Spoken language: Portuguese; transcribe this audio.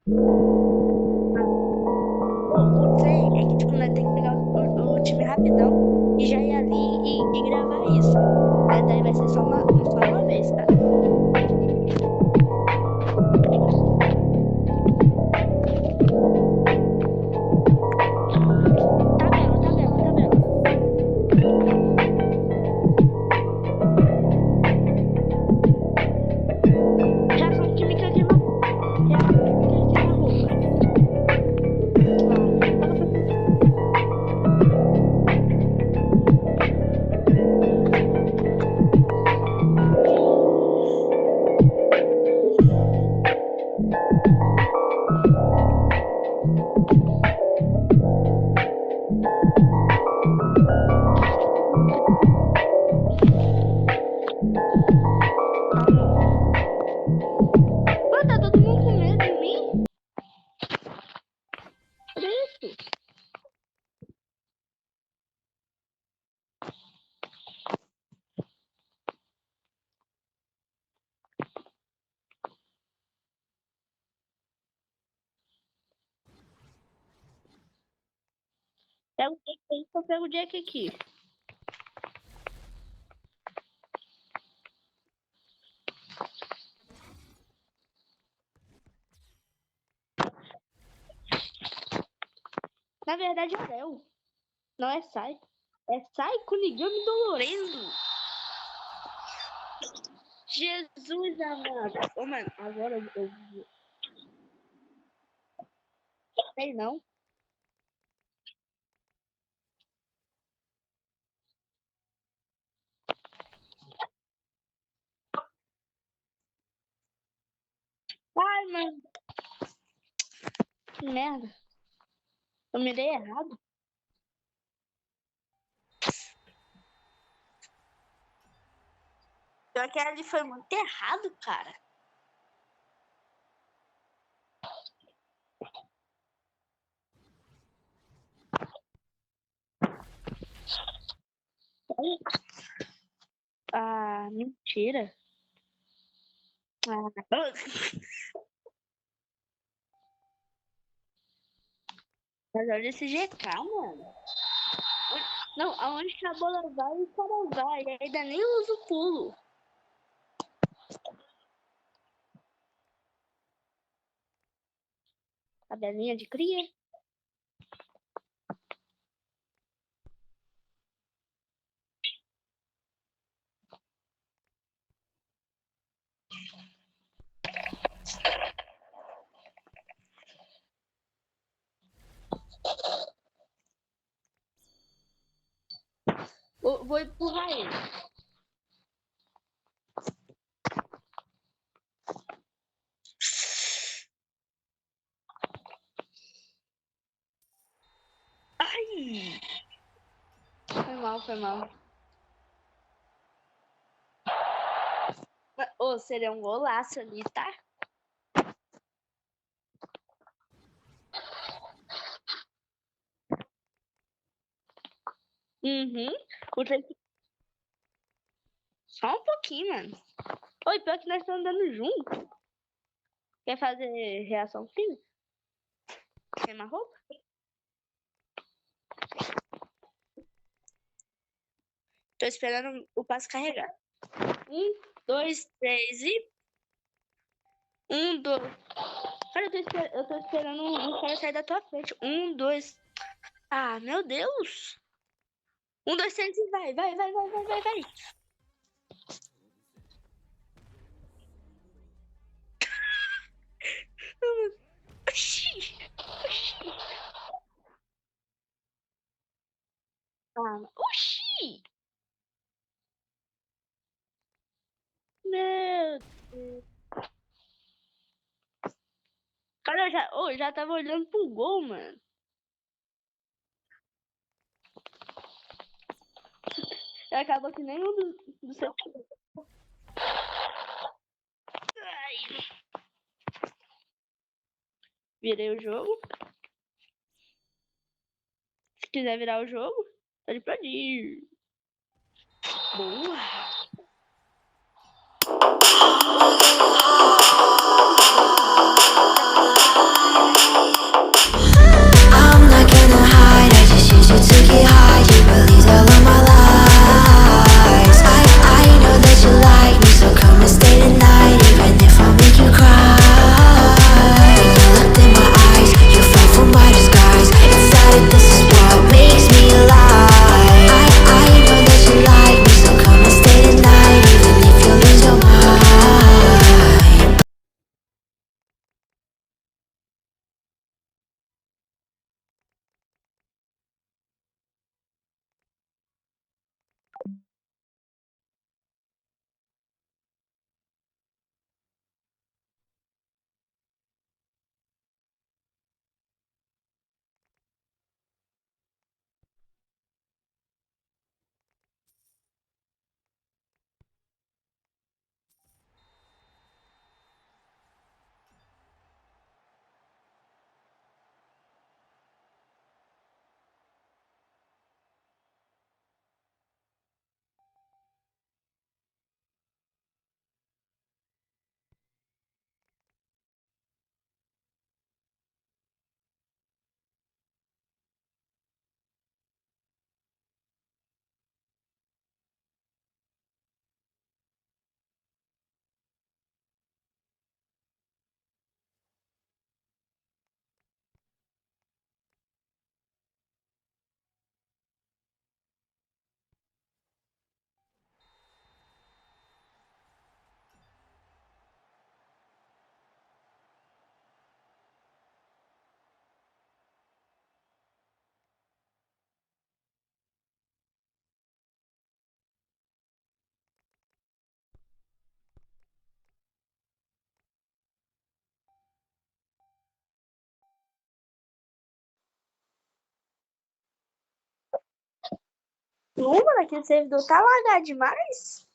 O trem é que, tipo, nós tem que pegar o time rapidão e já ir ali e gravar isso. Mas daí vai ser só uma vez, tá? Tabela, tabela, tabela. Já são time que eu queima. Já são time que eu queima roupa. Ah, fala pra mim. Calma. Pô, tá todo mundo com medo de mim? Por isso. Pega o Jack aí, eu pego o Jack aqui. Na verdade é Léo. Não é Sai. É Sai com Nigami Dolorendo. Jesus amado. Ô, mano, agora eu sei não. Ai, mano. Que merda. Eu me dei errado. Pior que ali foi muito errado, cara. Ah, mentira. Ah. Mas olha esse GK, mano. Não, aonde que a bola vai, o cara vai. E ainda nem usa o pulo. Tabelinha de cria. Vou empurrar ele. Ai! Foi mal, foi mal. Ô, seria um golaço ali, tá? Uhum. O trem... Só um pouquinho, mano. Oi, pior que nós estamos andando junto. Quer fazer reação física? Queima roupa? Tô esperando o passo carregar. 1, 2, 3 e... 1, 2... Cara, eu tô esperando um cara sair da tua frente. 1, 2... Ah, meu Deus! 1, 2, 3 e vai, vai, vai, vai, vai, vai, vai. Oxi! Oxi! Ah, oxi! Meu Deus. Cara, eu já tava olhando pro gol, mano. Acabou que nenhum do seu... Ai, virei o jogo. Se quiser virar o jogo, pode ir. Boa! Mano, aquele servidor tá lagado demais.